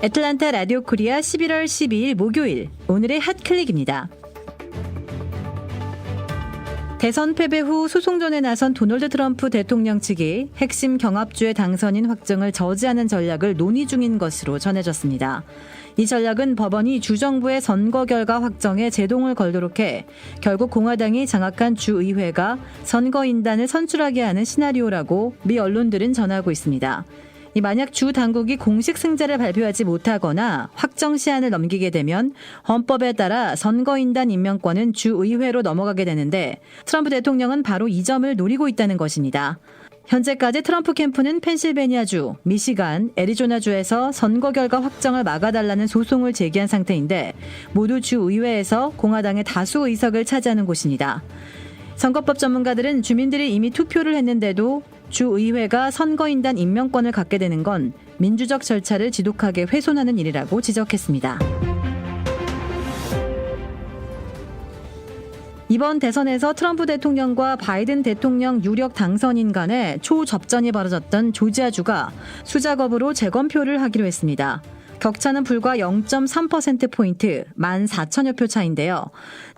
애틀란타 라디오 코리아 11월 12일 목요일 오늘의 핫클릭입니다. 대선 패배 후 소송전에 나선 도널드 트럼프 대통령 측이 핵심 경합주의 당선인 확정을 저지하는 전략을 논의 중인 것으로 전해졌습니다. 이 전략은 법원이 주정부의 선거 결과 확정에 제동을 걸도록 해 결국 공화당이 장악한 주의회가 선거인단을 선출하게 하는 시나리오라고 미 언론들은 전하고 있습니다. 만약 주 당국이 공식 승자를 발표하지 못하거나 확정 시한을 넘기게 되면 헌법에 따라 선거인단 임명권은 주의회로 넘어가게 되는데 트럼프 대통령은 바로 이 점을 노리고 있다는 것입니다. 현재까지 트럼프 캠프는 펜실베니아주, 미시간, 애리조나주에서 선거 결과 확정을 막아달라는 소송을 제기한 상태인데 모두 주의회에서 공화당의 다수 의석을 차지하는 곳입니다. 선거법 전문가들은 주민들이 이미 투표를 했는데도 주의회가 선거인단 임명권을 갖게 되는 건 민주적 절차를 지독하게 훼손하는 일이라고 지적했습니다. 이번 대선에서 트럼프 대통령과 바이든 대통령 유력 당선인 간의 초접전이 벌어졌던 조지아주가 수작업으로 재검표를 하기로 했습니다. 격차는 불과 0.3%포인트, 14,000여 표 차인데요.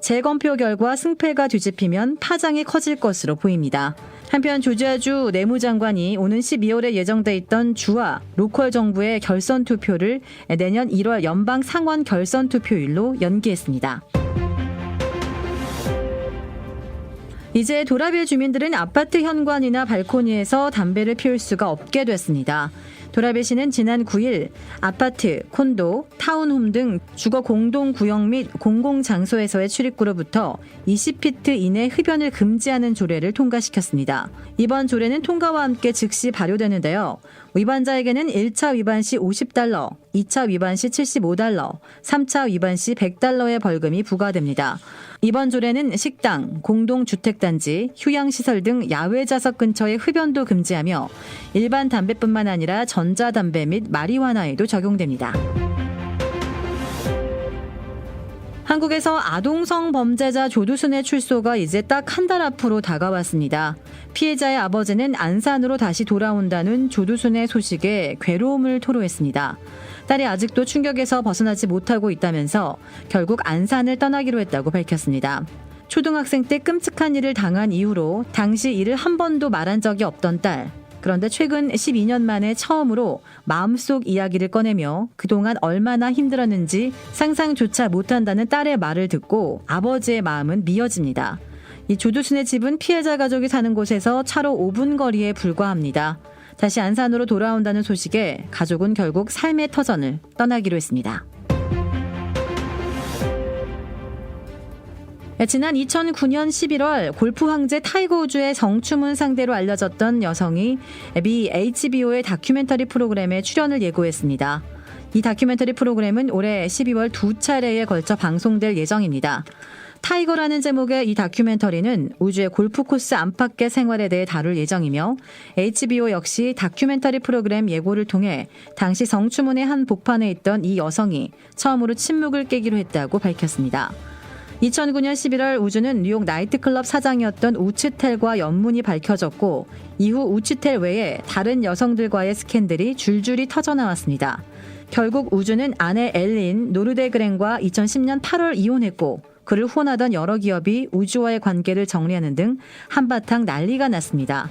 재검표 결과 승패가 뒤집히면 파장이 커질 것으로 보입니다. 한편 조지아주 내무장관이 오는 12월에 예정돼 있던 주와 로컬 정부의 결선 투표를 내년 1월 연방 상원 결선 투표일로 연기했습니다. 이제 도라비의 주민들은 아파트 현관이나 발코니에서 담배를 피울 수가 없게 됐습니다. 도라베시는 지난 9일 아파트, 콘도, 타운홈 등 주거 공동구역 및 공공장소에서의 출입구로부터 20피트 이내 흡연을 금지하는 조례를 통과시켰습니다. 이번 조례는 통과와 함께 즉시 발효되는데요. 위반자에게는 1차 위반 시 $50, 2차 위반 시 $75, 3차 위반 시 $100의 벌금이 부과됩니다. 이번 조례는 식당, 공동주택단지, 휴양시설 등 야외 좌석 근처의 흡연도 금지하며 일반 담배뿐만 아니라 전자담배 및 마리화나에도 적용됩니다. 한국에서 아동성 범죄자 조두순의 출소가 이제 딱 한 달 앞으로 다가왔습니다. 피해자의 아버지는 안산으로 다시 돌아온다는 조두순의 소식에 괴로움을 토로했습니다. 딸이 아직도 충격에서 벗어나지 못하고 있다면서 결국 안산을 떠나기로 했다고 밝혔습니다. 초등학생 때 끔찍한 일을 당한 이후로 당시 일을 한 번도 말한 적이 없던 딸. 그런데 최근 12년 만에 처음으로 마음속 이야기를 꺼내며 그동안 얼마나 힘들었는지 상상조차 못한다는 딸의 말을 듣고 아버지의 마음은 미어집니다. 이 조두순의 집은 피해자 가족이 사는 곳에서 차로 5분 거리에 불과합니다. 다시 안산으로 돌아온다는 소식에 가족은 결국 삶의 터전을 떠나기로 했습니다. 지난 2009년 11월 골프 황제 타이거 우즈의 성추문 상대로 알려졌던 여성이 미 HBO의 다큐멘터리 프로그램에 출연을 예고했습니다. 이 다큐멘터리 프로그램은 올해 12월 2차례에 걸쳐 방송될 예정입니다. 타이거라는 제목의 이 다큐멘터리는 우즈의 골프 코스 안팎의 생활에 대해 다룰 예정이며 HBO 역시 다큐멘터리 프로그램 예고를 통해 당시 성추문의 한 복판에 있던 이 여성이 처음으로 침묵을 깨기로 했다고 밝혔습니다. 2009년 11월 우즈는 뉴욕 나이트클럽 사장이었던 우츠텔과 연문이 밝혀졌고 이후 우츠텔 외에 다른 여성들과의 스캔들이 줄줄이 터져나왔습니다. 결국 우즈는 아내 엘린 노르데그렌과 2010년 8월 이혼했고 그를 후원하던 여러 기업이 우즈와의 관계를 정리하는 등 한바탕 난리가 났습니다.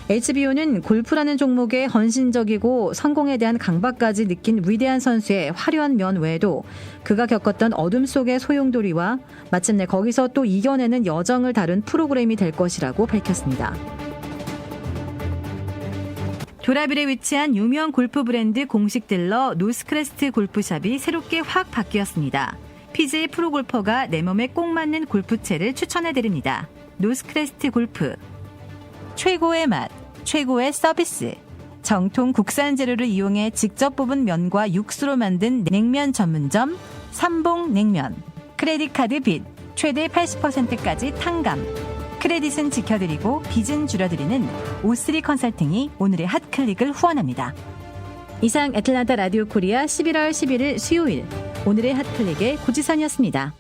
HBO는 골프라는 종목에 헌신적이고 성공에 대한 강박까지 느낀 위대한 선수의 화려한 면 외에도 그가 겪었던 어둠 속의 소용돌이와 마침내 거기서 또 이겨내는 여정을 다룬 프로그램이 될 것이라고 밝혔습니다. 도라빌에 위치한 유명 골프 브랜드 공식 딜러 노스크레스트 골프샵이 새롭게 확 바뀌었습니다. PGA 프로골퍼가 내 몸에 꼭 맞는 골프채를 추천해드립니다. 노스크레스트 골프. 최고의 맛, 최고의 서비스. 정통 국산 재료를 이용해 직접 뽑은 면과 육수로 만든 냉면 전문점 삼봉냉면. 크레딧 카드 빚 최대 80%까지 탕감. 크레딧은 지켜드리고 빚은 줄여드리는 O3 컨설팅이 오늘의 핫클릭을 후원합니다. 이상 애틀란타 라디오 코리아 11월 11일 수요일 오늘의 핫클릭의 고지선이었습니다.